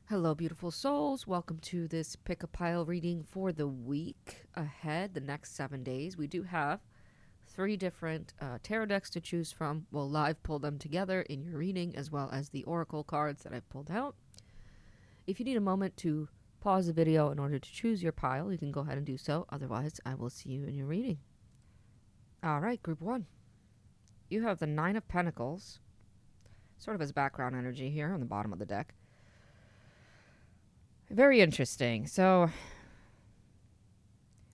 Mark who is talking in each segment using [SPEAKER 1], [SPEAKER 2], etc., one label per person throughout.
[SPEAKER 1] Hello, beautiful souls. Welcome to this pick a pile reading for the week ahead, the next 7 days. We do have three different tarot decks to choose from. We'll live pull them together in your reading, as well as the oracle cards that I've pulled out. If you need a moment to pause the video in order to choose your pile, you can go ahead and do so. Otherwise, I will see you in your reading. All right, group one. You have the Nine of Pentacles, sort of as background energy here on the bottom of the deck. Very interesting. So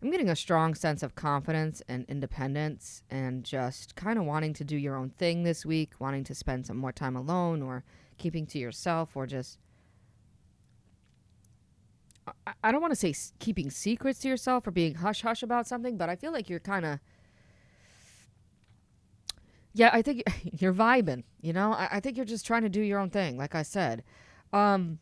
[SPEAKER 1] I'm getting a strong sense of confidence and independence and just kind of wanting to do your own thing this week, wanting to spend some more time alone or keeping to yourself or just. I don't want to say keeping secrets to yourself or being hush hush about something, but I feel like you're kind of. Yeah, I think you're vibing, you know? I think you're just trying to do your own thing, like I said. Um,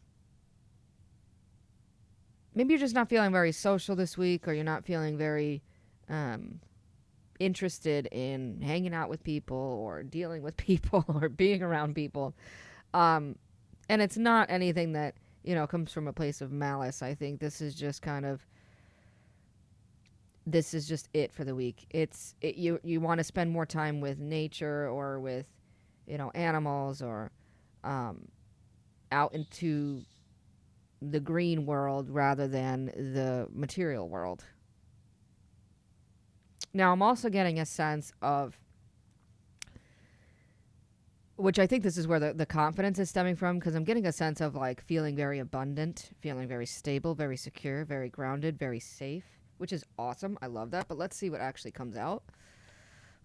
[SPEAKER 1] Maybe you're just not feeling very social this week, or you're not feeling very um, interested in hanging out with people or dealing with people or being around people. Um, and it's not anything that, comes from a place of malice. I think this is just it for the week. You want to spend more time with nature or with, animals or um, out into the green world rather than the material world. Now, I'm also getting a sense of, which I think this is where the confidence is stemming from, because I'm getting a sense of like feeling very abundant, feeling very stable, very secure, very grounded, very safe, which is awesome. I love that. But let's see what actually comes out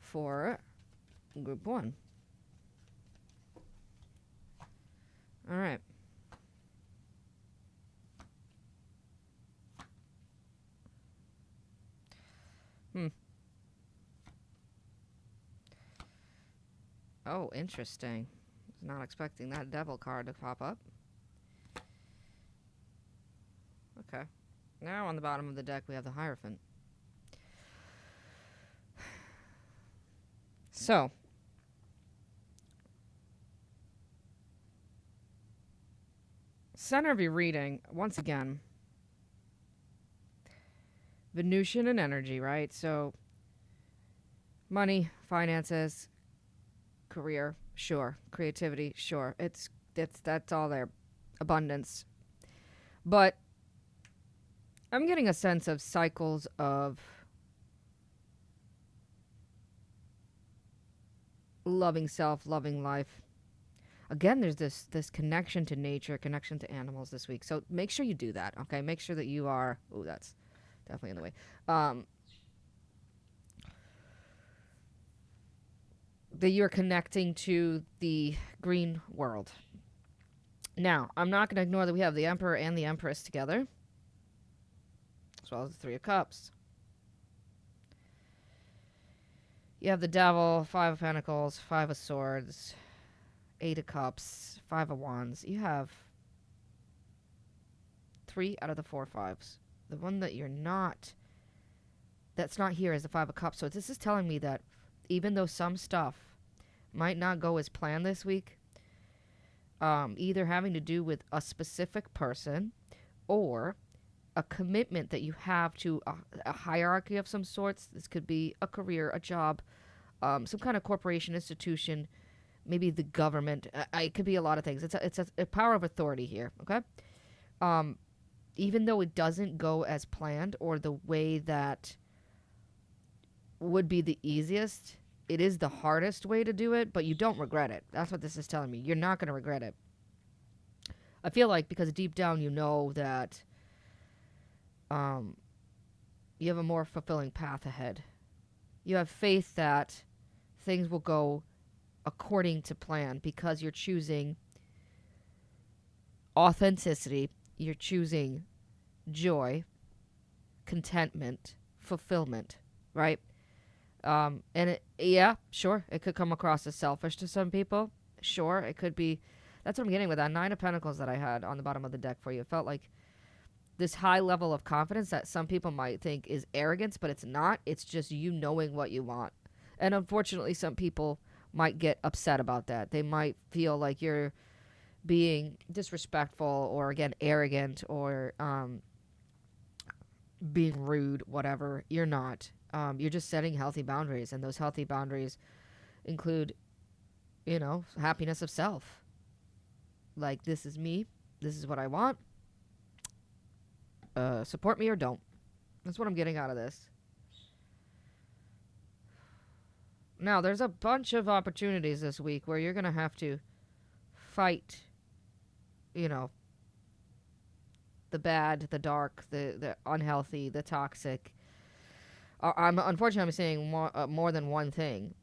[SPEAKER 1] for group one. All right. Oh, interesting. Was not expecting that devil card to pop up. Okay. Now on the bottom of the deck we have the Hierophant. So, center of your reading, once again, Venusian and energy, right? So, money, finances, career, sure. Creativity, sure. That's all there. Abundance. But I'm getting a sense of cycles of loving self, loving life. Again, there's this connection to nature, connection to animals this week. So make sure you do that, okay? Make sure that you are. Oh, that's definitely in the way. That you're connecting to the green world. Now, I'm not going to ignore that we have the Emperor and the Empress together, as well as the Three of Cups. You have the Devil, Five of Pentacles, Five of Swords, Eight of Cups, Five of Wands. You have 3 out of the 4 fives. The one that that's not here is the Five of Cups. So this is telling me that even though some stuff might not go as planned this week, either having to do with a specific person or a commitment that you have to a hierarchy of some sorts. This could be a career, a job, some kind of corporation, institution, maybe the government. It could be a lot of things. It's a power of authority here, okay? Even though it doesn't go as planned or the way that would be the easiest, it is the hardest way to do it, but you don't regret it. That's what this is telling me. You're not going to regret it. I feel like because deep down you know that you have a more fulfilling path ahead. You have faith that things will go according to plan because you're choosing authenticity, you're choosing joy, contentment, fulfillment, right? Yeah, sure, it could come across as selfish to some people. Sure, it could be. That's what I'm getting with that Nine of Pentacles that I had on the bottom of the deck for you. It felt like this high level of confidence that some people might think is arrogance, but it's not. It's just you knowing what you want. And unfortunately, some people might get upset about that. They might feel like you're being disrespectful or again arrogant or being rude, whatever. You're not. You're just setting healthy boundaries, and those healthy boundaries include, happiness of self. Like, this is me. This is what I want. Support me or don't. That's what I'm getting out of this. Now, there's a bunch of opportunities this week where you're going to have to fight, the bad, the dark, the unhealthy, the toxic. Unfortunately, I'm saying more than one thing.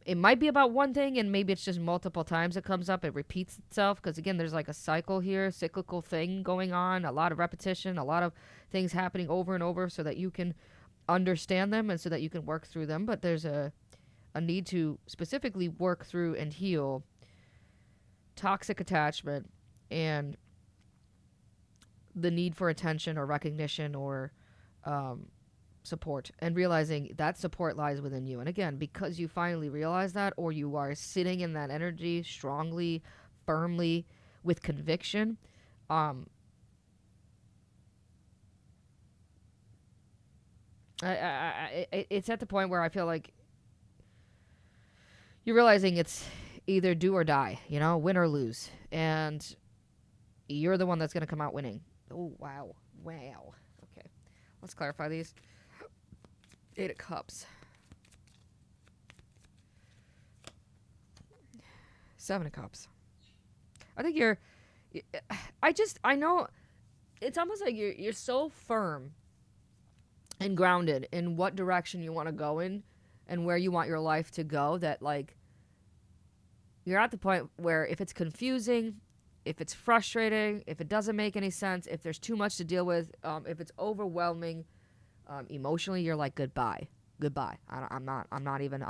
[SPEAKER 1] It might be about one thing, and maybe it's just multiple times it comes up. It repeats itself because, again, there's like a cycle here, cyclical thing going on, a lot of repetition, a lot of things happening over and over so that you can understand them and so that you can work through them. But there's a need to specifically work through and heal toxic attachment and the need for attention or recognition or support, and realizing that support lies within you. And again, because you finally realize that, or you are sitting in that energy strongly, firmly, with conviction, it's at the point where I feel like you're realizing it's either do or die, win or lose. And you're the one that's going to come out winning. Oh, wow. Wow. Okay. Let's clarify these. 8 of Cups. 7 of Cups. I think I know it's almost like you're so firm and grounded in what direction you want to go in and where you want your life to go that, like, you're at the point where if it's confusing, if it's frustrating, if it doesn't make any sense, if there's too much to deal with, if it's overwhelming, emotionally, you're like, goodbye. I'm not even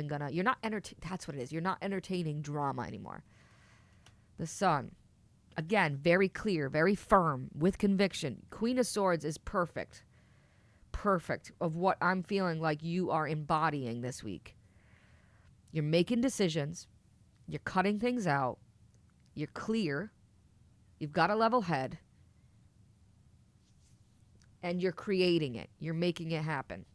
[SPEAKER 1] gonna, you're not that's what it is. You're not entertaining drama anymore. The Sun, again, very clear, very firm, with conviction. Queen of Swords is perfect of what I'm feeling like you are embodying this week. You're making decisions. You're cutting things out. You're clear. You've got a level head. And you're creating it. You're making it happen.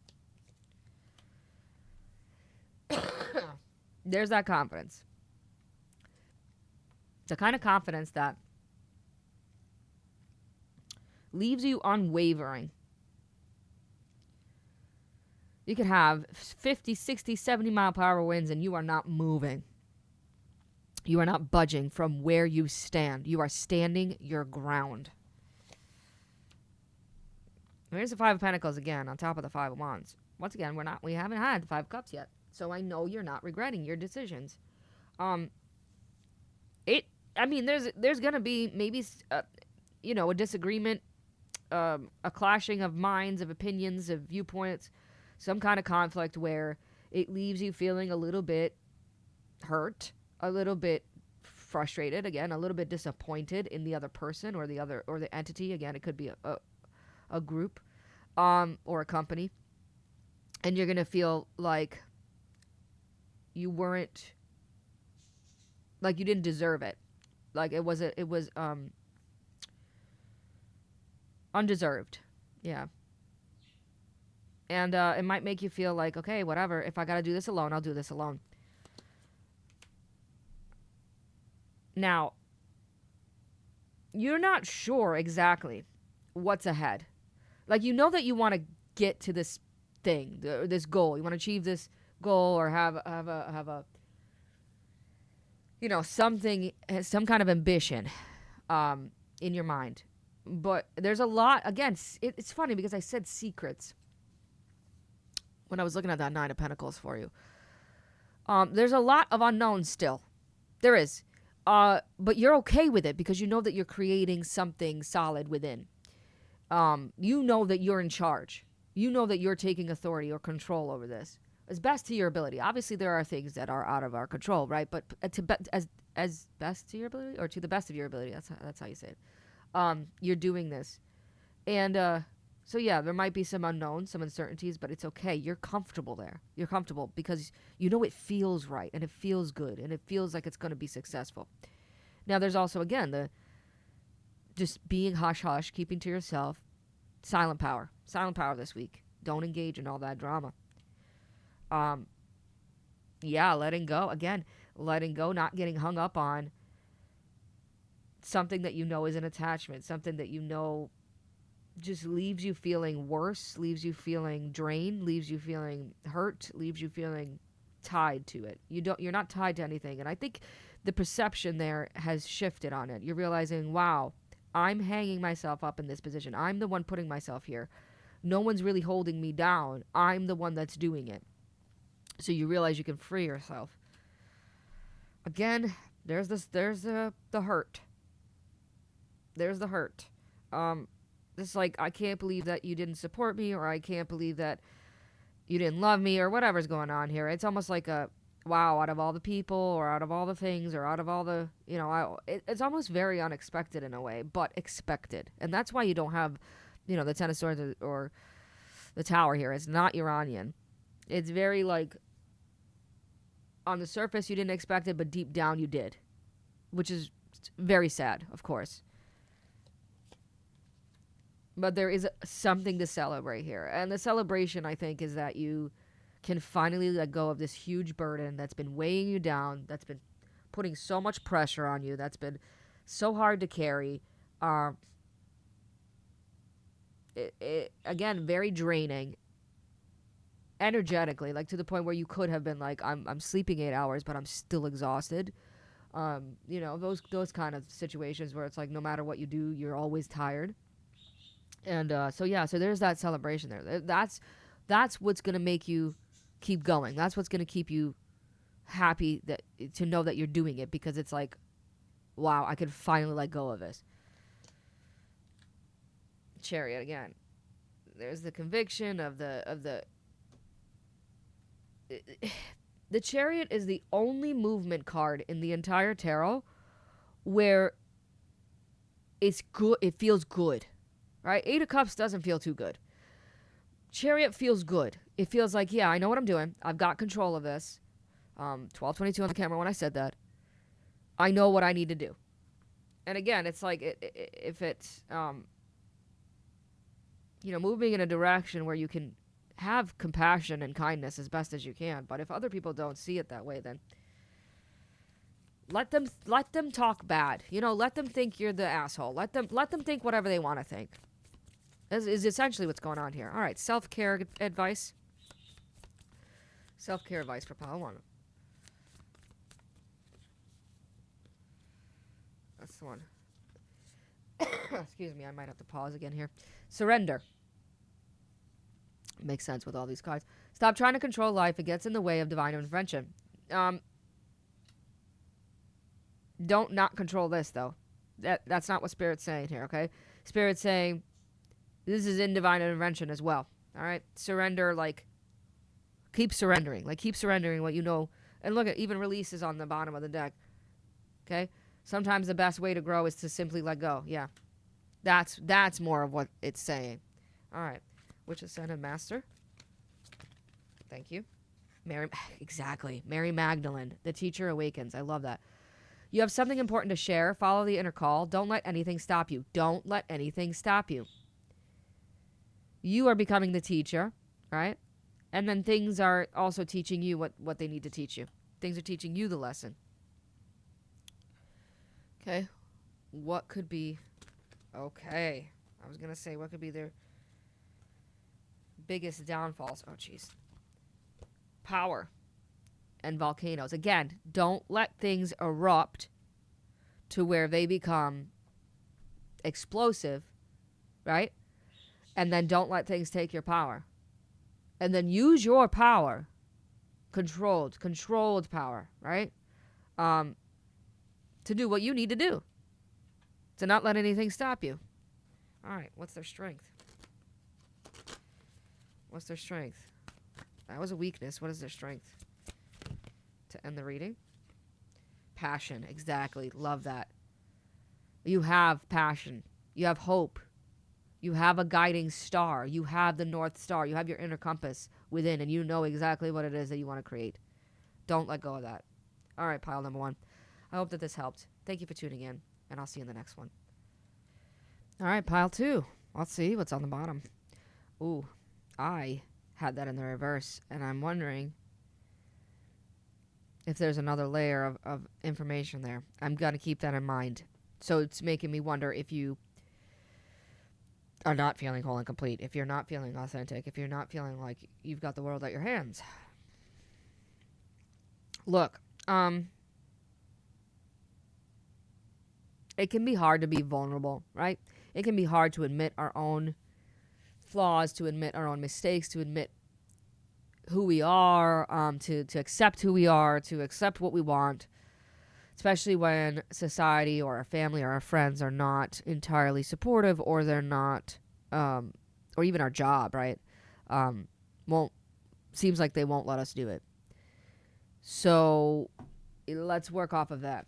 [SPEAKER 1] There's that confidence. The kind of confidence that leaves you unwavering. You could have 50, 60, 70 mile per hour winds and you are not moving. You are not budging from where you stand. You are standing your ground. Here's the 5 of Pentacles again on top of the 5 of Wands. Once again, we haven't had the 5 of Cups yet. So I know you're not regretting your decisions. There's going to be maybe, a disagreement, a clashing of minds, of opinions, of viewpoints, some kind of conflict where it leaves you feeling a little bit hurt, a little bit frustrated, again, a little bit disappointed in the other person or the entity. Again, it could be a group, or a company. And you're going to feel like you weren't, like you didn't deserve it. Like it was undeserved. Yeah. And it might make you feel like, okay, whatever. If I got to do this alone, I'll do this alone. Now, you're not sure exactly what's ahead. Like, you know that you want to get to this thing, this goal. You want to achieve this goal or have a something, some kind of ambition in your mind. But there's a lot, again, it's funny because I said secrets when I was looking at that 9 of Pentacles for you. There's a lot of unknowns still. There is. But you're okay with it because you know that you're creating something solid within. You know that you're in charge. You know that you're taking authority or control over this as best to your ability. Obviously, there are things that are out of our control, right? But as best to your ability, or to the best of your ability, that's how you say it. You're doing this, and so yeah, there might be some unknowns, some uncertainties, but it's okay. You're comfortable there. You're comfortable because you know it feels right and it feels good and it feels like it's going to be successful. Now, there's also, again, the just being hush hush, keeping to yourself. Silent power. Silent power this week. Don't engage in all that drama. Yeah, letting go. Again, letting go, not getting hung up on something that you know is an attachment, something that you know just leaves you feeling worse, leaves you feeling drained, leaves you feeling hurt, leaves you feeling tied to it. You're not tied to anything. And I think the perception there has shifted on it. You're realizing, wow, I'm hanging myself up in this position. I'm the one putting myself here. No one's really holding me down. I'm the one that's doing it. So you realize you can free yourself. Again, there's the hurt. There's the hurt. It's like, I can't believe that you didn't support me, or I can't believe that you didn't love me, or whatever's going on here. It's almost like a, wow, out of all the people, or out of all the things, or out of all the, it's almost very unexpected in a way, but expected. And that's why you don't have, the Ten of Swords or the Tower here. It's not Uranian. It's very like, on the surface you didn't expect it, but deep down you did, which is very sad, of course. But there is something to celebrate here. And the celebration, I think, is that you can finally let go of this huge burden that's been weighing you down, that's been putting so much pressure on you, that's been so hard to carry. Again, very draining energetically, like to the point where you could have been like, I'm sleeping 8 hours, but I'm still exhausted. Those kind of situations where it's like, no matter what you do, you're always tired. And so there's that celebration there. That's what's gonna make you keep going. That's what's gonna keep you happy, that to know that you're doing it, because it's like, wow, I can finally let go of this. Chariot again. There's the conviction of the Chariot is the only movement card in the entire tarot where it's good. It feels good, right? 8 of Cups doesn't feel too good. Chariot feels good. It feels like, yeah, I know what I'm doing. I've got control of this. 12:22 on the camera when I said that. I know what I need to do. And again, it's like, if it's moving in a direction where you can have compassion and kindness as best as you can. But if other people don't see it that way, then let them talk bad. Let them think you're the asshole. Let them think whatever they want to think. Is essentially what's going on here. All right, self-care advice. Self-care advice for Palawan. That's the one. Excuse me, I might have to pause again here. Surrender. Makes sense with all these cards. Stop trying to control life. It gets in the way of divine intervention. Don't not control this, though. That's not what Spirit's saying here, okay? Spirit's saying this is in divine intervention as well. All right? Surrender, like, keep surrendering. Like, keep surrendering what you know. And look at, even release is on the bottom of the deck. Okay? Sometimes the best way to grow is to simply let go. Yeah. That's more of what it's saying. All right. Witch Ascended Master. Thank you. Exactly. Mary Magdalene. The teacher awakens. I love that. You have something important to share. Follow the inner call. Don't let anything stop you. Don't let anything stop you. You are becoming the teacher, right? And then things are also teaching you what they need to teach you. Things are teaching you the lesson. Okay. What could be... Okay. I was going to say, what could be their biggest downfalls? Oh, jeez. Power and volcanoes. Again, don't let things erupt to where they become explosive, right? And then don't let things take your power. And then use your power, controlled power, right? To do what you need to do. To not let anything stop you. All right, what's their strength? What's their strength? That was a weakness. What is their strength? To end the reading. Passion, exactly. Love that. You have passion. You have hope. You have a guiding star. You have the North Star. You have your inner compass within, and you know exactly what it is that you want to create. Don't let go of that. All right, pile number 1. I hope that this helped. Thank you for tuning in, and I'll see you in the next one. All right, pile 2. Let's see what's on the bottom. Ooh, I had that in the reverse, and I'm wondering if there's another layer of information there. I'm going to keep that in mind. So it's making me wonder if you are not feeling whole and complete, if you're not feeling authentic, if you're not feeling like you've got the world at your hands. Look, it can be hard to be vulnerable, right? It can be hard to admit our own flaws, to admit our own mistakes, to admit who we are, to accept who we are, to accept what we want, especially when society or our family or our friends are not entirely supportive, or they're not, or even our job, right? Seems like they won't let us do it. So let's work off of that,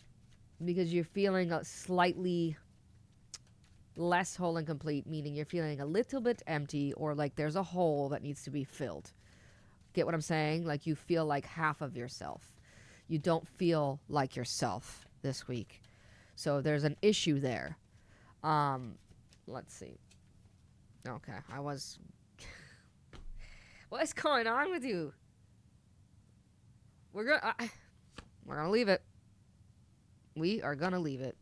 [SPEAKER 1] because you're feeling slightly less whole and complete, meaning you're feeling a little bit empty, or like there's a hole that needs to be filled. Get what I'm saying? Like you feel like half of yourself. You don't feel like yourself this week. So there's an issue there. Let's see. Okay, What's going on with you? We're gonna leave it. We are gonna leave it.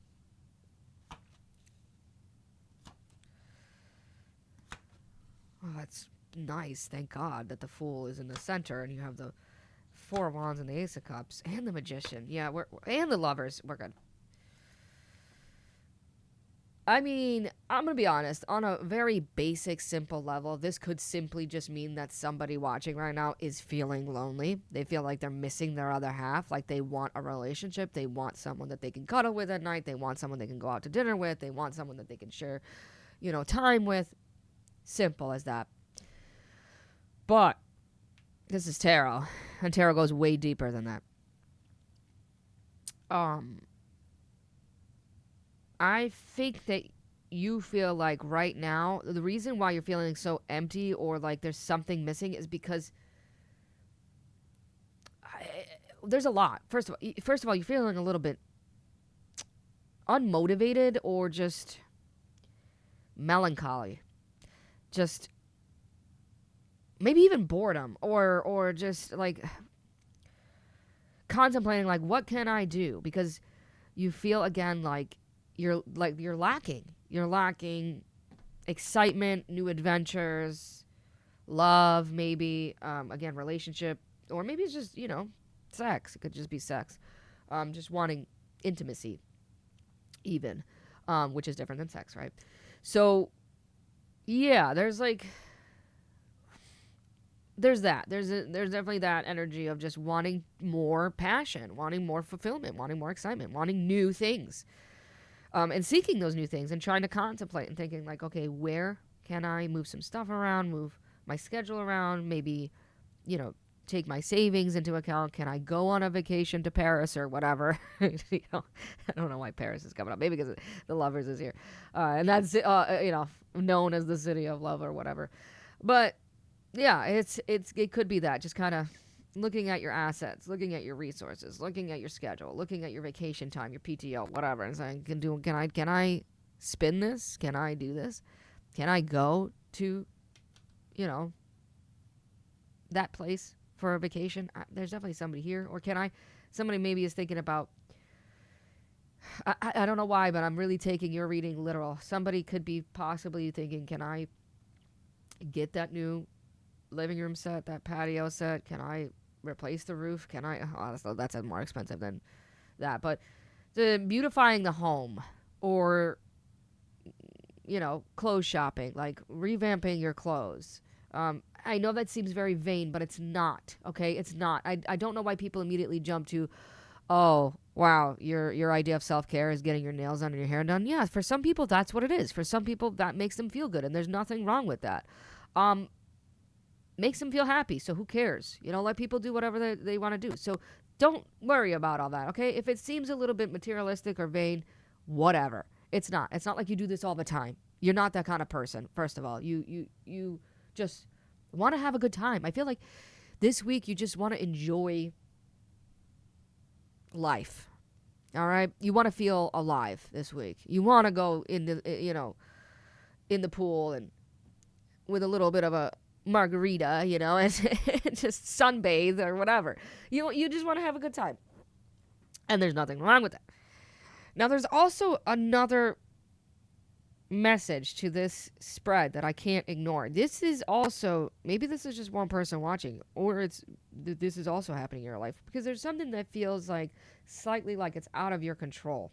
[SPEAKER 1] Oh, that's nice. Thank God that the Fool is in the center, and you have the Four of Wands and the Ace of Cups and the Magician. Yeah, and the Lovers. We're good. I mean, I'm going to be honest. On a very basic, simple level, this could simply just mean that somebody watching right now is feeling lonely. They feel like they're missing their other half. Like they want a relationship. They want someone that they can cuddle with at night. They want someone they can go out to dinner with. They want someone that they can share, time with. Simple as that. But this is tarot, and tarot goes way deeper than that. I think that you feel like right now, the reason why you're feeling so empty or like there's something missing is because there's a lot. First of all, you're feeling a little bit unmotivated or just melancholy. Just maybe even boredom or just like contemplating like, what can I do? Because you feel again like you're lacking. You're lacking excitement, new adventures, love, maybe again relationship, or maybe it's just sex. It could just be sex. Just wanting intimacy, even, which is different than sex, right? So yeah, there's that. There's definitely that energy of just wanting more passion, wanting more fulfillment, wanting more excitement, wanting new things. And seeking those new things and trying to contemplate and thinking like, okay, where can I move some stuff around, move my schedule around, maybe, take my savings into account. Can I go on a vacation to Paris or whatever? I don't know why Paris is coming up. Maybe because the Lovers is here. And that's, known as the city of love or whatever. But yeah, it could be that, just kind of looking at your assets, looking at your resources, looking at your schedule, looking at your vacation time, your PTO, whatever, and saying, can I spin this? Can I do this? Can I go to, that place for a vacation? There's definitely somebody here. Or somebody maybe is thinking about, I don't know why, but I'm really taking your reading literal. Somebody could be possibly thinking, can I get that new living room set, that patio set? Can I replace the roof? Can I? Oh, that's more expensive than that. But beautifying the home, or clothes shopping, like revamping your clothes. I know that seems very vain, but it's not. Okay, it's not. I don't know why people immediately jump to, oh wow, your idea of self-care is getting your nails done and your hair done. Yeah, for some people that's what it is. For some people that makes them feel good, and there's nothing wrong with that. Makes them feel happy, so who cares? Let people do whatever they want to do. So don't worry about all that, okay? If it seems a little bit materialistic or vain, whatever. It's not. It's not like you do this all the time. You're not that kind of person, first of all. You just want to have a good time. I feel like this week you just want to enjoy life. All right, you want to feel alive this week. You want to go in the in the pool and with a little bit of a margarita, and just sunbathe or whatever. You just want to have a good time, and there's nothing wrong with that. Now, there's also another message to this spread that I can't ignore. This is also, maybe this is just one person watching, or this is also happening in your life, because there's something that feels like slightly like it's out of your control.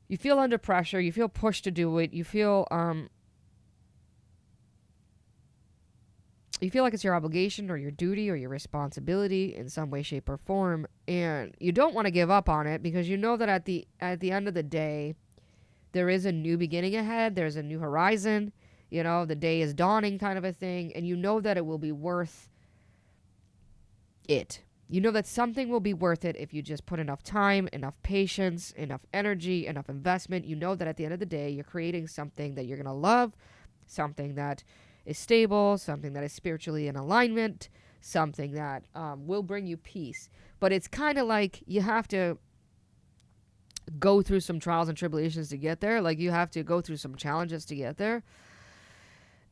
[SPEAKER 1] You feel under pressure, you feel pushed to do it, you feel like it's your obligation or your duty or your responsibility in some way, shape, or form, and you don't want to give up on it because you know that at the end of the day, there is a new beginning ahead. There's a new horizon. The day is dawning, kind of a thing, and you know that it will be worth it. You know that something will be worth it if you just put enough time, enough patience, enough energy, enough investment. You know that at the end of the day, you're creating something that you're going to love, something that is stable, something that is spiritually in alignment, something that will bring you peace. But it's kind of like you have to go through some trials and tribulations to get there. Like, you have to go through some challenges to get there.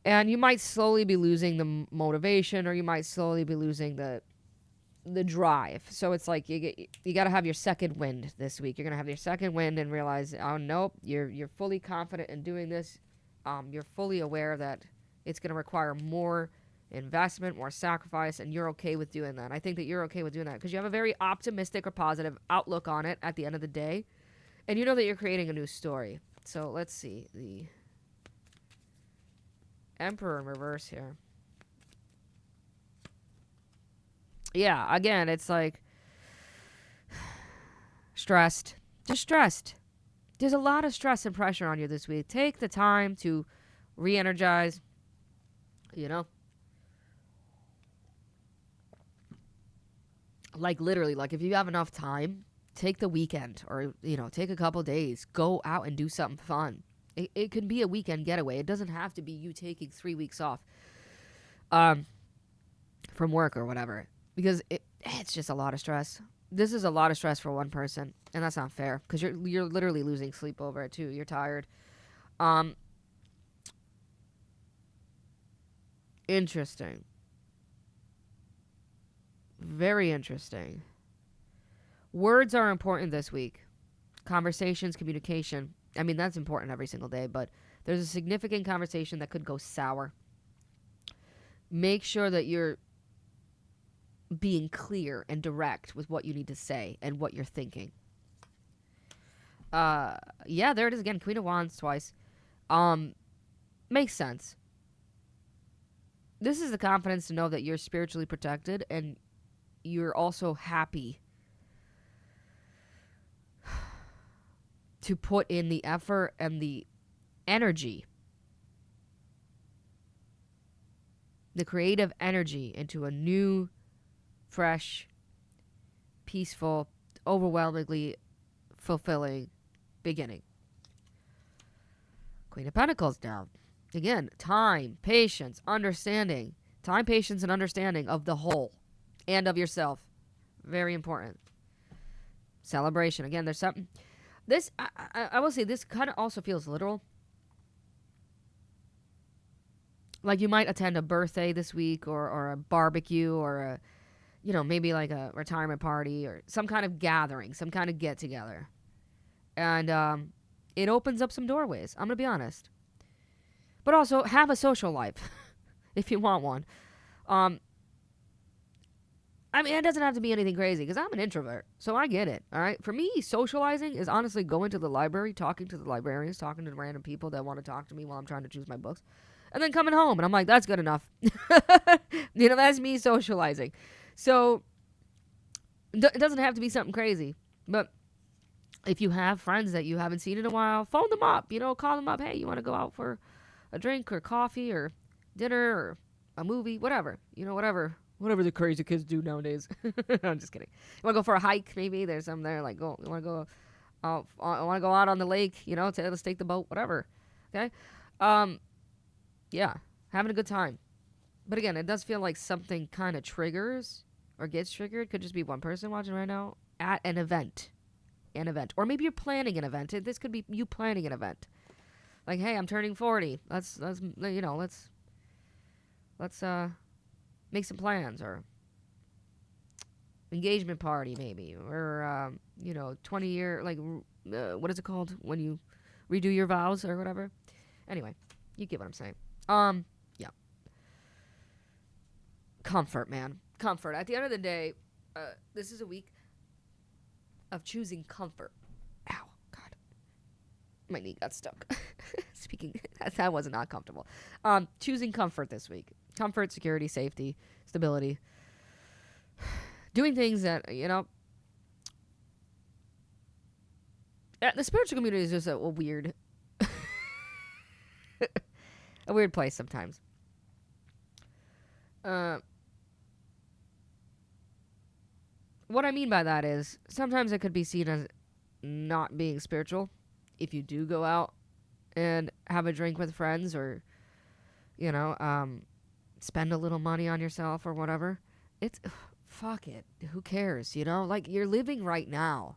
[SPEAKER 1] And you might slowly be losing the motivation, or you might slowly be losing the drive. So it's like you got to have your second wind this week. You're going to have your second wind and realize, oh, nope, you're fully confident in doing this. You're fully aware that it's going to require more investment, more sacrifice, and you're okay with doing that. I think that you're okay with doing that because you have a very optimistic or positive outlook on it at the end of the day. And you know that you're creating a new story. So let's see. The Emperor in reverse here. Yeah, again, it's like stressed. Just stressed. There's a lot of stress and pressure on you this week. Take the time to re-energize, Like, literally, like, if you have enough time, take the weekend or, take a couple days. Go out and do something fun. It could be a weekend getaway. It doesn't have to be you taking 3 weeks off from work or whatever. Because it's just a lot of stress. This is a lot of stress for one person, and that's not fair because you're literally losing sleep over it too. You're tired. Interesting. Very interesting. Words are important this week. Conversations, communication. I mean, that's important every single day, but there's a significant conversation that could go sour. Make sure that you're being clear and direct with what you need to say and what you're thinking. Yeah, there it is again. Queen of Wands twice. Makes sense. This is the confidence to know that you're spiritually protected and you're also happy to put in the effort and the energy, the creative energy into a new, fresh, peaceful, overwhelmingly fulfilling beginning. Queen of Pentacles down. Again, time, patience, understanding. Time, patience, and understanding of the whole and of yourself. Very important. Celebration. Again, there's something. This, I will say, this kind of also feels literal. Like you might attend a birthday this week or a barbecue or maybe like a retirement party or some kind of gathering, some kind of get together. And it opens up some doorways. I'm going to be honest. But also have a social life if you want one. I mean, it doesn't have to be anything crazy because I'm an introvert, so I get it, all right? For me, socializing is honestly going to the library, talking to the librarians, talking to random people that want to talk to me while I'm trying to choose my books, and then coming home, and I'm like, that's good enough. That's me socializing. So it doesn't have to be something crazy, but if you have friends that you haven't seen in a while, phone them up, call them up. Hey, you want to go out for a drink or coffee or dinner or a movie, whatever, whatever the crazy kids do nowadays. I'm just kidding. You want to go for a hike? Maybe there's some there. Like, you want to go? I want to go out on the lake. Let's take the boat. Whatever. Okay. Yeah, having a good time. But again, it does feel like something kind of triggers or gets triggered. Could just be one person watching right now at an event. an event. Or maybe you're planning an event. This could be you planning an event. Like, hey, I'm turning 40. Let's make some plans, or engagement party maybe, or 20-year, like, what is it called when you redo your vows or whatever. Anyway, you get what I'm saying. Yeah. Comfort, man. Comfort. At the end of the day, this is a week of choosing comfort. Ow, God. My knee got stuck. Speaking, that was not comfortable. Choosing comfort this week. Comfort, security, safety, stability. Doing things that, the spiritual community is just a weird, a weird place sometimes. What I mean by that is sometimes it could be seen as not being spiritual if you do go out and have a drink with friends, or, spend a little money on yourself or whatever. It's, fuck it. Who cares? Like, you're living right now.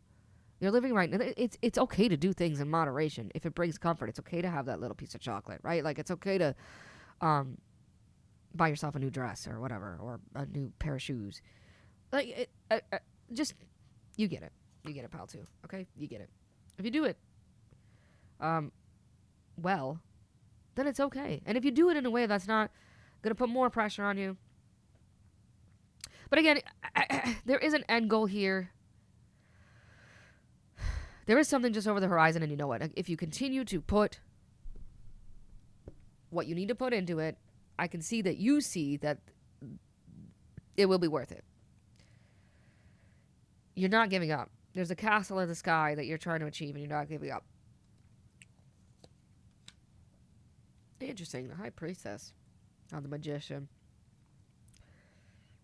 [SPEAKER 1] You're living right now. It's okay to do things in moderation if it brings comfort. It's okay to have that little piece of chocolate, right? Like, it's okay to buy yourself a new dress or whatever, or a new pair of shoes. Like, just, you get it. You get it, pal, too. Okay? You get it. If you do it, well, then it's okay. And if you do it in a way that's not going to put more pressure on you. But again, there is an end goal here. There is something just over the horizon, and you know what? If you continue to put what you need to put into it, I can see that you see that it will be worth it. You're not giving up. There's a castle in the sky that you're trying to achieve, and you're not giving up. Interesting. The High Priestess. Oh, the Magician.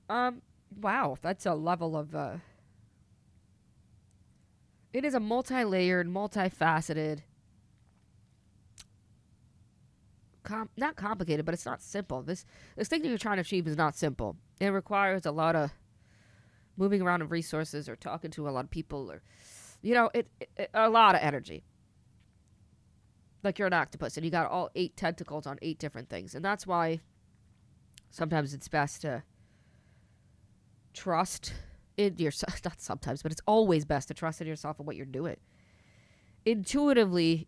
[SPEAKER 1] Wow. That's a level of, it is a multi-layered, multifaceted, not complicated, but it's not simple. This thing that you're trying to achieve is not simple. It requires a lot of moving around of resources, or talking to a lot of people, or, a lot of energy. Like you're an octopus, and you got all 8 tentacles on 8 different things. And that's why sometimes it's best to trust in yourself. Not sometimes, but it's always best to trust in yourself and what you're doing. Intuitively,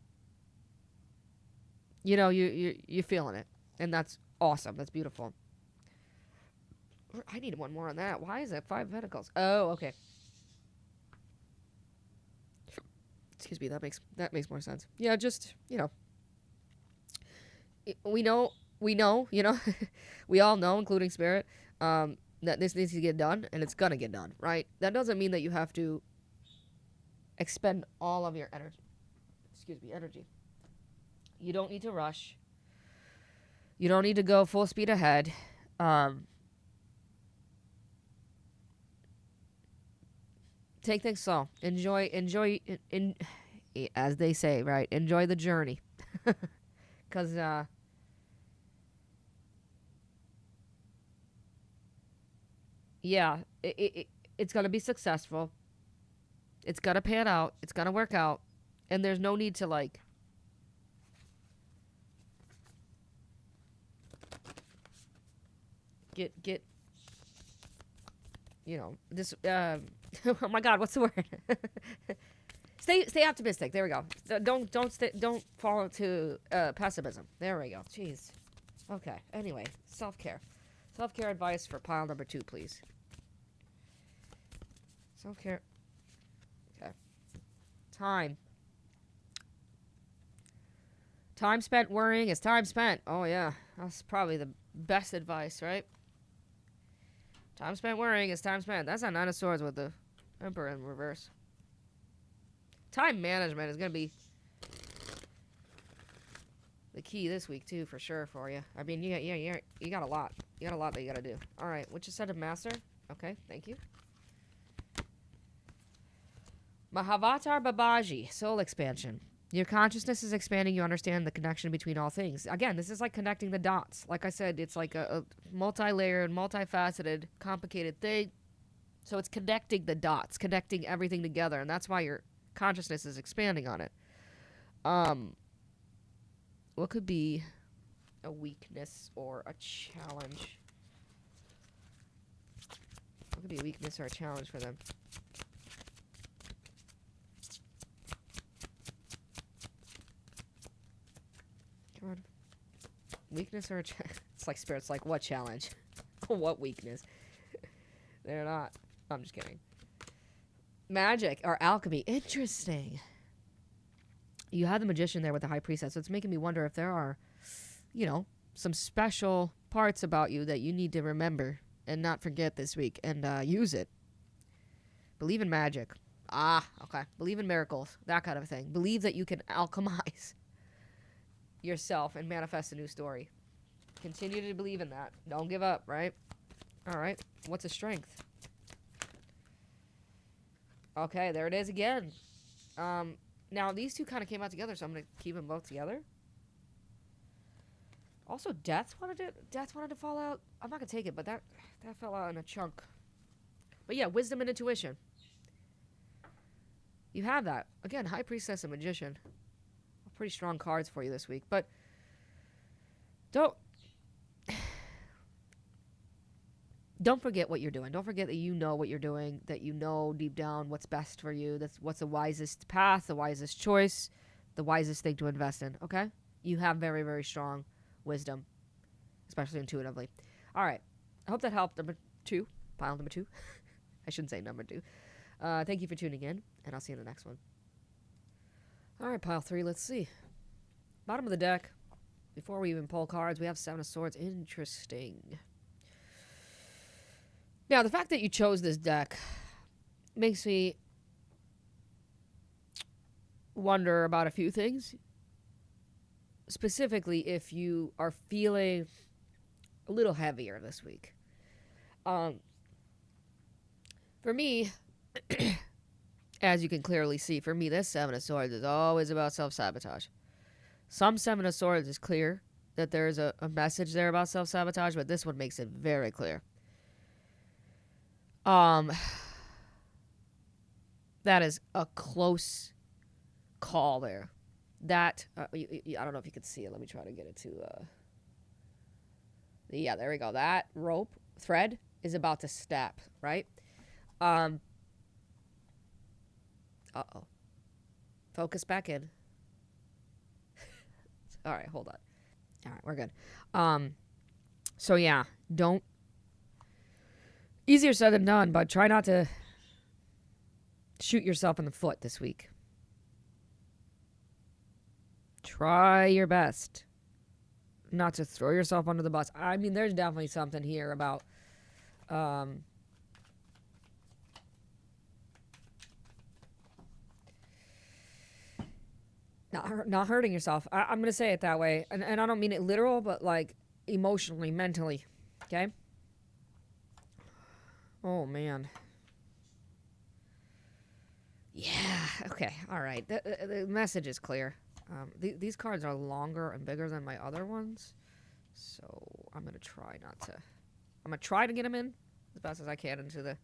[SPEAKER 1] you're feeling it. And that's awesome. That's beautiful. I need one more on that. Why is that 5 pentacles? Oh, okay. Excuse me, that makes more sense. Yeah, just, we know, we all know, including Spirit, that this needs to get done, and it's gonna get done, right? That doesn't mean that you have to expend all of your energy. You don't need to rush. You don't need to go full speed ahead. Take things slow. Enjoy, as they say, right? Enjoy the journey. Because, it's going to be successful. It's going to pan out. It's going to work out. And there's no need to, like, get this, oh my God, what's the word? Stay optimistic. There we go. Don't fall into pessimism. There we go. Jeez. Okay. Anyway, self-care advice for pile number 2, please. Self-care. Okay. Time spent worrying is time spent. Oh yeah, that's probably the best advice, right? Time spent worrying is time spent. That's a 9 of Swords with the Emperor in reverse. Time management is going to be the key this week, too, for sure, for you. I mean, you got a lot. You got a lot that you got to do. All right, which is set of Master. Okay, thank you. Mahavatar Babaji, soul expansion. Your consciousness is expanding. You understand the connection between all things. Again, this is like connecting the dots. Like I said, it's like a multi-layered, multifaceted, complicated thing. So it's connecting the dots, connecting everything together. And that's why you're Consciousness is expanding on it. What could be a weakness or a challenge? What could be a weakness or a challenge for them? Come on. Weakness or a it's like Spirit's like, what challenge? What weakness? They're not. I'm just kidding. Magic or alchemy. Interesting. You had the magician there with the high priestess, so it's making me wonder if there are, some special parts about you that you need to remember and not forget this week and use it. Believe in magic. Okay. Believe in miracles. That kind of thing. Believe that you can alchemize yourself and manifest a new story. Continue to believe in that. Don't give up, right? All right. What's a strength? Okay, there it is again. Now, these two kind of came out together, so I'm going to keep them both together. Also, Death wanted to fall out. I'm not going to take it, but that fell out in a chunk. But yeah, wisdom and intuition. You have that. Again, High Priestess and Magician. Pretty strong cards for you this week. But don't forget what you're doing. Don't forget that you know what you're doing, that you know deep down what's best for you. That's what's the wisest path, the wisest choice, the wisest thing to invest in, okay? You have very, very strong wisdom, especially intuitively. All right. I hope that helped. Number 2, pile number 2. I shouldn't say number 2. Thank you for tuning in, and I'll see you in the next one. All right, pile 3, let's see. Bottom of the deck. Before we even pull cards, we have 7 of Swords. Interesting. Now, the fact that you chose this deck makes me wonder about a few things. Specifically, if you are feeling a little heavier this week. For me, as you can clearly see, for me, this 7 of Swords is always about self-sabotage. Some 7 of Swords is clear that there's a message there about self-sabotage, but this one makes it very clear. That is a close call there. That, I don't know if you can see it. Let me try to get it to, yeah, there we go. That rope, thread, is about to snap, right? Uh-oh. Focus back in. All right, hold on. All right, we're good. So yeah, don't. Easier said than done, but try not to shoot yourself in the foot this week. Try your best not to throw yourself under the bus. I mean, there's definitely something here about not hurting yourself. I'm going to say it that way. And I don't mean it literal, but like emotionally, mentally. Okay? Oh, man. Yeah. Okay. All right. The message is clear. These cards are longer and bigger than my other ones. So I'm going to try not to. I'm going to try to get them in as best as I can into the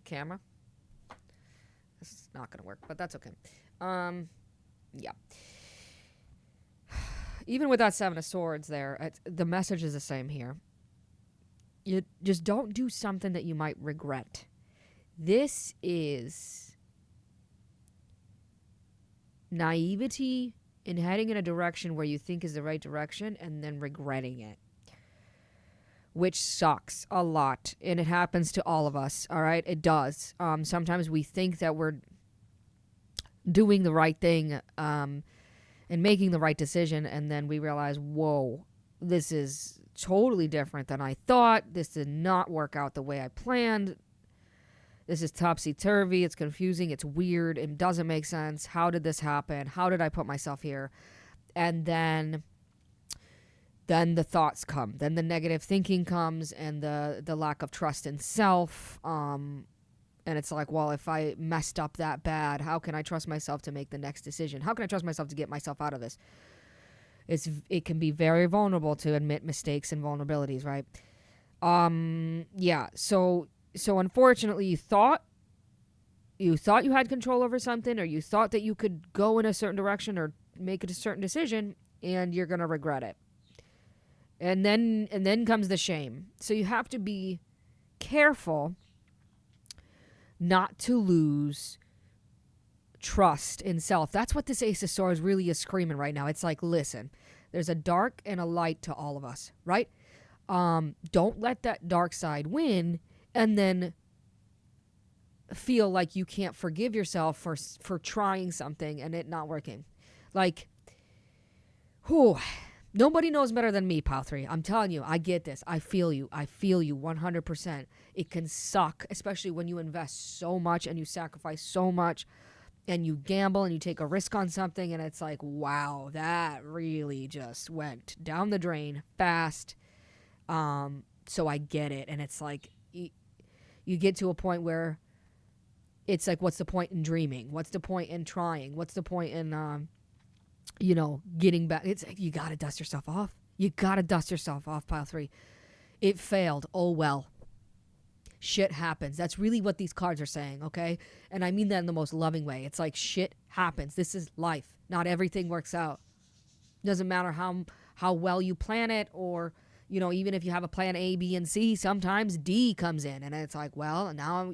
[SPEAKER 1] camera. This is not going to work, but that's okay. Yeah. Even with that 7 of Swords there, the message is the same here. You just don't do something that you might regret. This is naivety in heading in a direction where you think is the right direction and then regretting it, which sucks a lot. And it happens to all of us, all right? It does. Sometimes we think that we're doing the right thing and making the right decision, and then we realize, whoa, this is totally different than I thought. This did not work out the way I planned. This is topsy-turvy. It's confusing. It's weird. It doesn't make sense. How did this happen? How did I put myself here? And then the thoughts come. Then the negative thinking comes, and the lack of trust in self. And it's like, well, if I messed up that bad, how can I trust myself to make the next decision? How can I trust myself to get myself out of this? It can be very vulnerable to admit mistakes and vulnerabilities, right? Yeah. So unfortunately, you thought you thought you had control over something, or you thought that you could go in a certain direction or make a certain decision, and you're going to regret it. And then comes the shame. So you have to be careful not to lose trust in self. That's what this Ace of Swords really is screaming right now. It's like, listen, there's a dark and a light to all of us, right? Don't let that dark side win and then feel like you can't forgive yourself for trying something and it not working. Like, nobody knows better than me, Pal 3. I'm telling you, I get this. I feel you 100%. It can suck, especially when you invest so much and you sacrifice so much and you gamble and you take a risk on something and it's like, wow, that really just went down the drain fast. So I get it. And it's like, you get to a point where it's like, what's the point in dreaming? What's the point in trying? What's the point in, getting back? It's like, you got to dust yourself off. You got to dust yourself off, Pile 3. It failed. Oh, well. Shit happens. That's really what these cards are saying, okay? And I mean that in the most loving way. It's like, shit happens. This is life. Not everything works out. Doesn't matter how well you plan it, or, even if you have a plan A, B, and C, sometimes D comes in. And it's like, well, now,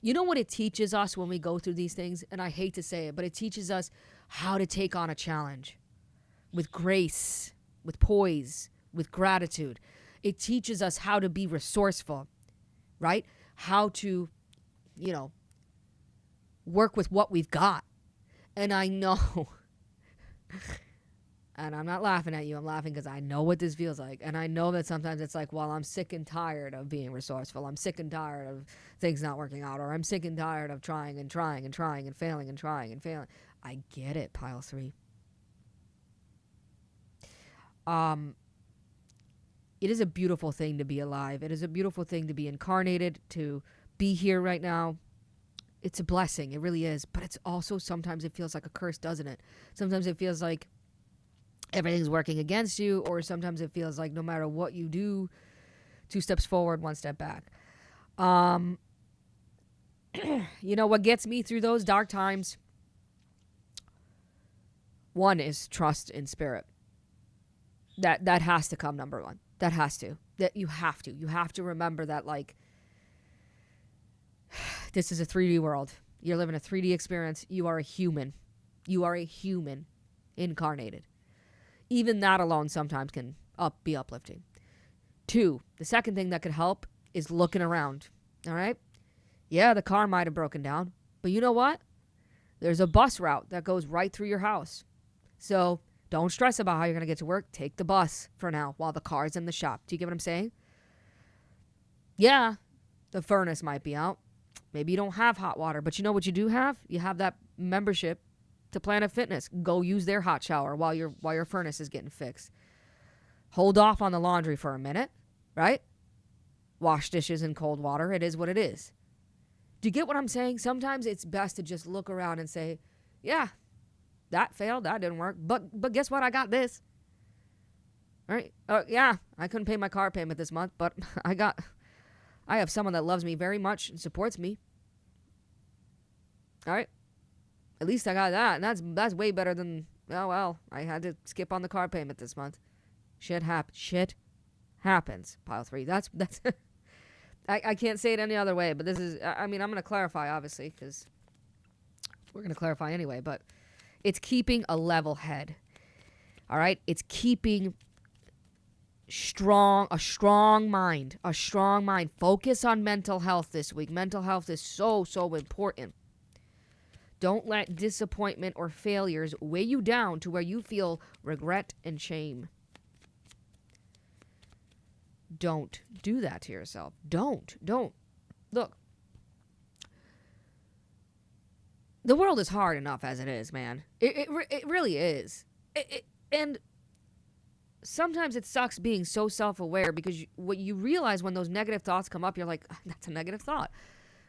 [SPEAKER 1] you know what it teaches us when we go through these things? And I hate to say it, but it teaches us how to take on a challenge with grace, with poise, with gratitude. It teaches us how to be resourceful, right? How to, work with what we've got. And I know, and I'm not laughing at you, I'm laughing because I know what this feels like. And I know that sometimes it's like, well, I'm sick and tired of being resourceful. I'm sick and tired of things not working out, or I'm sick and tired of trying and trying and trying and failing and trying and failing. I get it, Pile 3. It is a beautiful thing to be alive. It is a beautiful thing to be incarnated, to be here right now. It's a blessing. It really is. But it's also, sometimes it feels like a curse, doesn't it? Sometimes it feels like everything's working against you, or sometimes it feels like no matter what you do, 2 steps forward, 1 step back. What gets me through those dark times? One is trust in spirit. That has to come number one. That has to. That you have to. You have to remember that, like, this is a 3D world. You're living a 3D experience. You are a human. You are a human incarnated. Even that alone sometimes can be uplifting. 2, the second thing that could help is looking around. All right? Yeah, the car might have broken down. But you know what? There's a bus route that goes right through your house. So don't stress about how you're going to get to work. Take the bus for now while the car's in the shop. Do you get what I'm saying? Yeah, the furnace might be out. Maybe you don't have hot water, but you know what you do have? You have that membership to Planet Fitness. Go use their hot shower while your furnace is getting fixed. Hold off on the laundry for a minute, right? Wash dishes in cold water. It is what it is. Do you get what I'm saying? Sometimes it's best to just look around and say, yeah, that failed. That didn't work. But guess what? I got this. All right. Yeah, I couldn't pay my car payment this month, but I have someone that loves me very much and supports me. All right. At least I got that. And that's way better than, oh, well, I had to skip on the car payment this month. Shit happens, Pile 3. That's I can't say it any other way, but this is, I'm going to clarify, obviously, because we're going to clarify anyway, but it's keeping a level head. All right? It's keeping a strong mind. Focus on mental health this week. Mental health is so important. Don't let disappointment or failures weigh you down to where you feel regret and shame. Don't do that to yourself. Don't. Look, the world is hard enough as it is, man. It really is. And sometimes it sucks being so self-aware, because what you realize when those negative thoughts come up, you're like, that's a negative thought,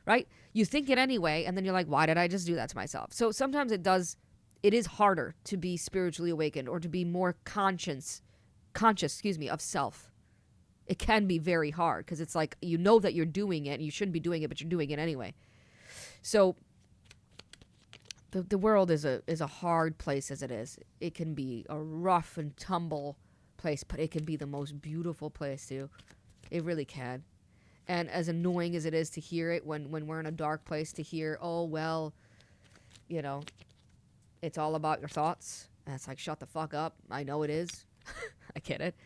[SPEAKER 1] right? You think it anyway, and then you're like, why did I just do that to myself? So sometimes it is harder to be spiritually awakened or to be more conscious, of self. It can be very hard because it's like, you know that you're doing it and you shouldn't be doing it, but you're doing it anyway. So The world is a hard place as it is. It can be a rough and tumble place, but it can be the most beautiful place too. It really can. And as annoying as it is to hear it when we're in a dark place, to hear, oh well, you know, it's all about your thoughts. And it's like, shut the fuck up. I know it is. I get it.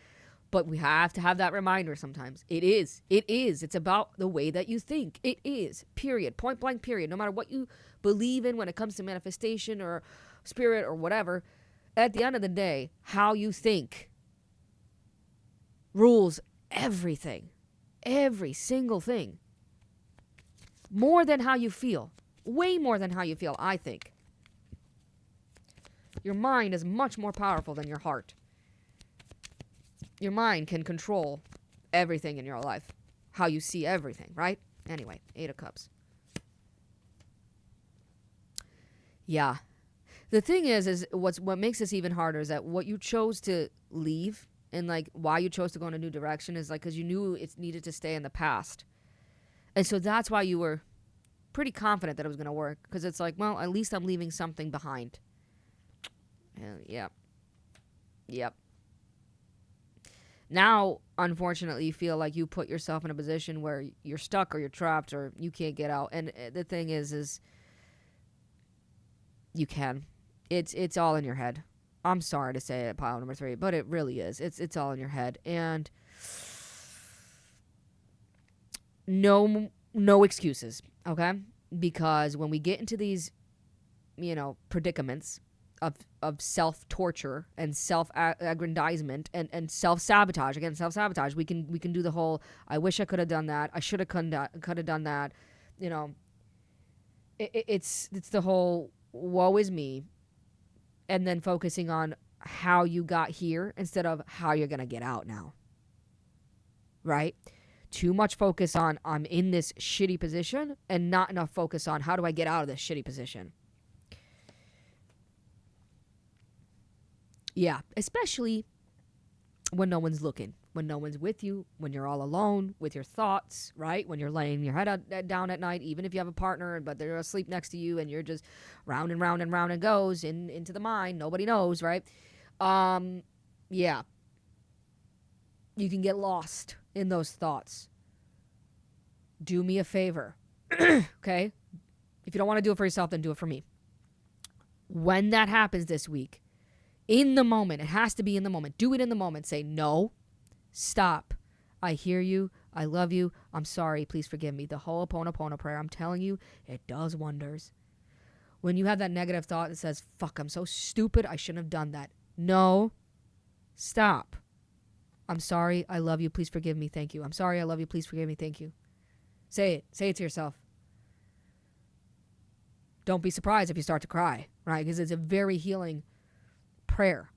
[SPEAKER 1] But we have to have that reminder sometimes. It is. It is. It's about the way that you think. It is. Period. Point blank period. No matter what you believe in when it comes to manifestation or spirit or whatever, at the end of the day, how you think rules everything. Every single thing. More than how you feel. Way more than how you feel, I think. Your mind is much more powerful than your heart. Your mind can control everything in your life. How you see everything, right? Anyway, 8 of Cups. Yeah. The thing is what makes this even harder is that what you chose to leave and like why you chose to go in a new direction is like because you knew it needed to stay in the past. And so that's why you were pretty confident that it was going to work. Because it's like, well, at least I'm leaving something behind. Yep. Now, unfortunately, you feel like you put yourself in a position where you're stuck or you're trapped or you can't get out. And the thing is you can. It's all in your head. I'm sorry to say it, pile number 3, but it really is. It's all in your head. And no excuses, okay? Because when we get into these, predicaments of self-torture and self-aggrandizement and self-sabotage. Again, self-sabotage. We can do the whole, I wish I could have done that. I should have could have done that. It's the whole woe is me. And then focusing on how you got here instead of how you're going to get out now. Right? Too much focus on I'm in this shitty position and not enough focus on how do I get out of this shitty position. Yeah, especially when no one's looking, when no one's with you, when you're all alone with your thoughts, right? When you're laying your head down at night, even if you have a partner, but they're asleep next to you and you're just round and round and round and goes into the mind. Nobody knows, right? Yeah. You can get lost in those thoughts. Do me a favor, okay? If you don't want to do it for yourself, then do it for me. When that happens this week, in the moment, it has to be in the moment. Do it in the moment. Say, no, stop. I hear you. I love you. I'm sorry. Please forgive me. The Ho'oponopono prayer, I'm telling you, it does wonders. When you have that negative thought that says, fuck, I'm so stupid. I shouldn't have done that. No, stop. I'm sorry. I love you. Please forgive me. Thank you. I'm sorry. I love you. Please forgive me. Thank you. Say it. Say it to yourself. Don't be surprised if you start to cry, right? Because it's a very healing prayer.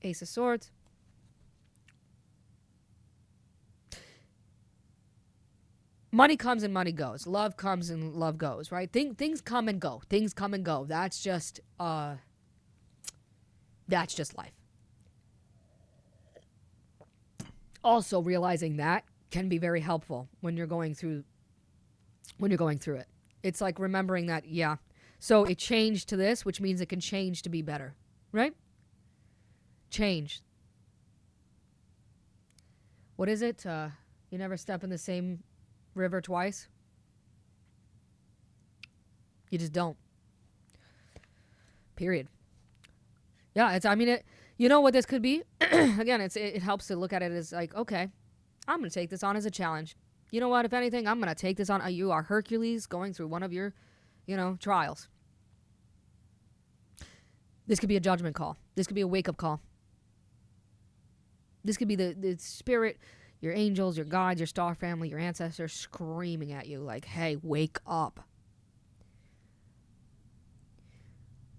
[SPEAKER 1] Ace of Swords. Money comes and money goes. Love comes and love goes, right? Things come and go. Things come and go. That's just life. Also, realizing that can be very helpful when you're going through it. It's like remembering that, yeah. So it changed to this, which means it can change to be better, right? Change. What is it? You never step in the same river twice. You just don't. Period. Yeah, you know what this could be? Again, it helps to look at it as like, okay, I'm going to take this on as a challenge. You know what? If anything, I'm going to take this on. You are Hercules going through one of your, trials. This could be a judgment call. This could be a wake-up call. This could be the spirit, your angels, your guides, your star family, your ancestors screaming at you like, hey, wake up.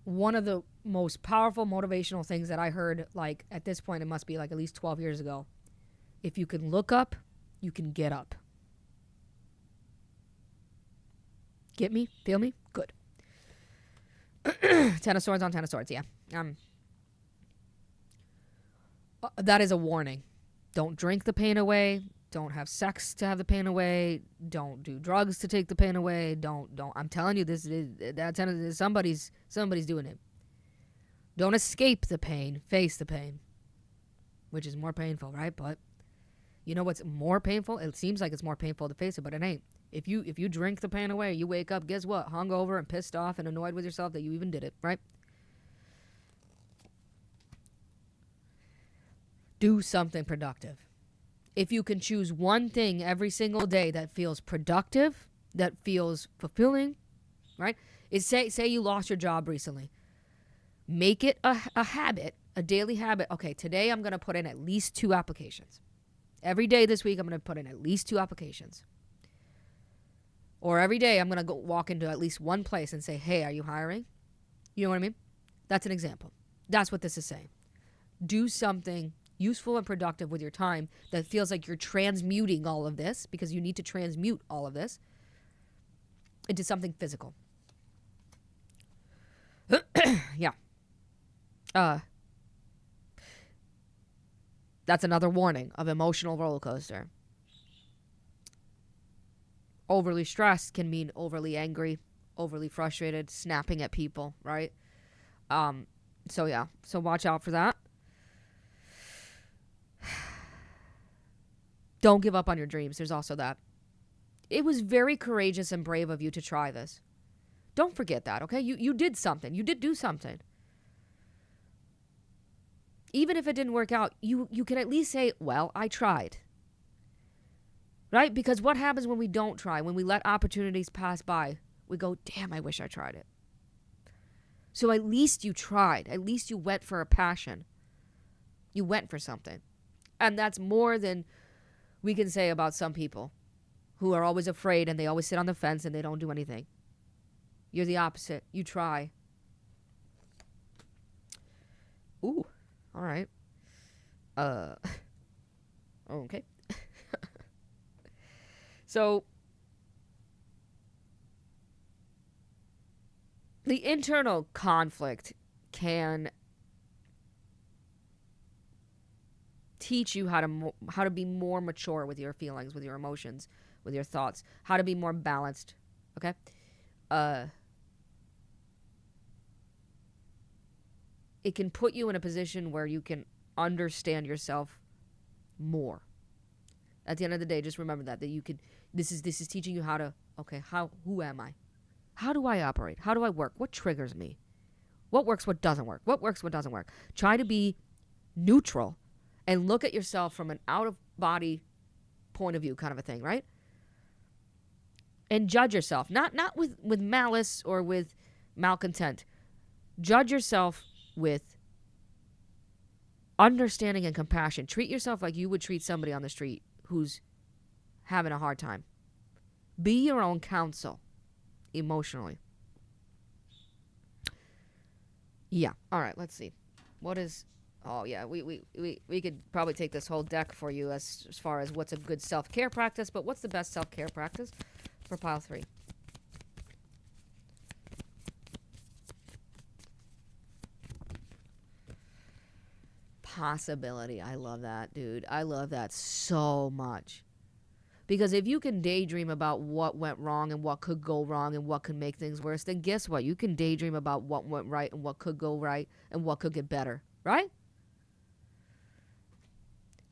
[SPEAKER 1] One of the most powerful motivational things that I heard, like, at this point, it must be like at least 12 years ago. If you can look up, you can get up. Get me? Feel me? Good. 10 of Swords on 10 of Swords, yeah. That is a warning. Don't drink the pain away. Don't have sex to have the pain away. Don't do drugs to take the pain away. Don't. I'm telling you, somebody's doing it. Don't escape the pain. Face the pain, which is more painful, right? But you know what's more painful? It seems like it's more painful to face it, but it ain't. If you drink the pain away, you wake up, guess what? Hungover and pissed off and annoyed with yourself that you even did it, right? Do something productive. If you can choose one thing every single day that feels productive, that feels fulfilling, right? Say you lost your job recently. Make it a habit, a daily habit. Okay, today I'm going to put in at least 2 applications. Every day this week I'm going to put in at least 2 applications. Or every day I'm going to go walk into at least one place and say, hey, are you hiring? You know what I mean? That's an example. That's what this is saying. Do something useful and productive with your time that feels like you're transmuting all of this, because you need to transmute all of this into something physical. Yeah. That's another warning of emotional roller coaster. Overly stressed can mean overly angry, overly frustrated, snapping at people, right? So watch out for that. Don't give up on your dreams. There's also that. It was very courageous and brave of you to try this. Don't forget that, okay? You did something. You did do something. Even if it didn't work out, you can at least say, well, I tried. Right? Because what happens when we don't try? When we let opportunities pass by, we go, damn, I wish I tried it. So at least you tried. At least you went for a passion. You went for something. And that's more than we can say about some people who are always afraid and they always sit on the fence and they don't do anything. You're the opposite. You try. Ooh, all right. Okay. So, the internal conflict can teach you how to be more mature with your feelings, with your emotions, with your thoughts, how to be more balanced, okay? It can put you in a position where you can understand yourself more. At the end of the day, just remember that you could. This is teaching you how to. Okay, who am I? How do I operate? How do I work? What triggers me? What works? What doesn't work? What works? What doesn't work? Try to be neutral and look at yourself from an out of body point of view, kind of a thing, right? And judge yourself, not with malice or with malcontent. Judge yourself with understanding and compassion. Treat yourself like you would treat somebody on the street who's having a hard time. Be your own counsel emotionally. Yeah. All right, let's see. What is... Oh, yeah, we could probably take this whole deck for you as far as what's a good self-care practice, but what's the best self-care practice for pile 3? Possibility. I love that, dude. I love that so much. Because if you can daydream about what went wrong and what could go wrong and what could make things worse, then guess what? You can daydream about what went right and what could go right and what could get better, right?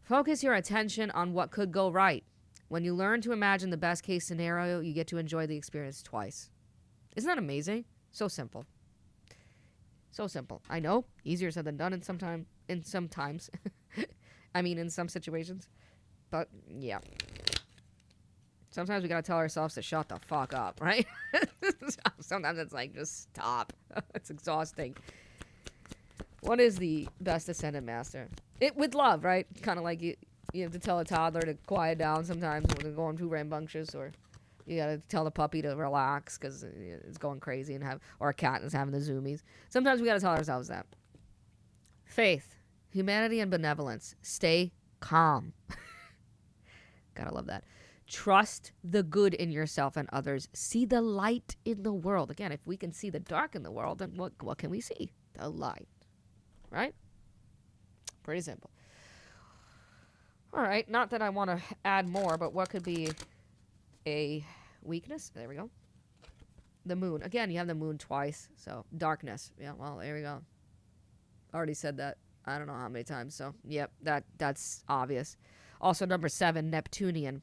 [SPEAKER 1] Focus your attention on what could go right. When you learn to imagine the best case scenario, you get to enjoy the experience twice. Isn't that amazing? So simple. So simple. I know, easier said than done in some situations. But yeah. Sometimes we gotta tell ourselves to shut the fuck up, right? Sometimes it's like, just stop. It's exhausting. What is the best Ascended Master? It with love, right? Kind of like you have to tell a toddler to quiet down sometimes when they're going too rambunctious, or you gotta tell the puppy to relax because it's going crazy or a cat is having the zoomies. Sometimes we gotta tell ourselves that. Faith, humanity, and benevolence. Stay calm. Gotta love that. Trust the good in yourself and others. See the light in the world. Again, if we can see the dark in the world, then what can we see? The light. Right? Pretty simple. All right, not that I want to add more, but what could be a weakness? There we go. The moon. Again, you have the moon twice, so darkness. Yeah, well, there we go. Already said that. I don't know how many times, so yep, that's obvious. Also, number 7, Neptunian.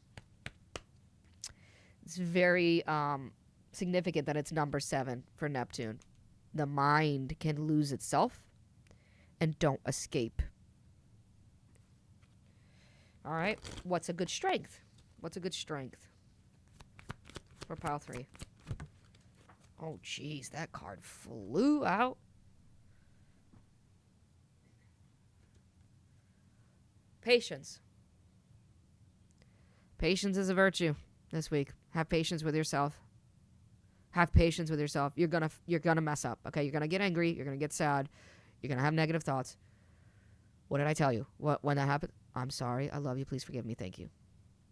[SPEAKER 1] It's very significant that it's number 7 for Neptune. The mind can lose itself and don't escape. All right, what's a good strength? What's a good strength for pile 3? Oh, jeez, that card flew out. Patience. Patience is a virtue this week. Have patience with yourself. Have patience with yourself. You're gonna mess up. Okay, you're gonna get angry. You're gonna get sad. You're gonna have negative thoughts. What did I tell you? When that happened? I'm sorry. I love you. Please forgive me. Thank you.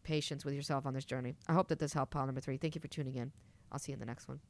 [SPEAKER 1] Patience with yourself on this journey. I hope that this helped pile number 3. Thank you for tuning in. I'll see you in the next one.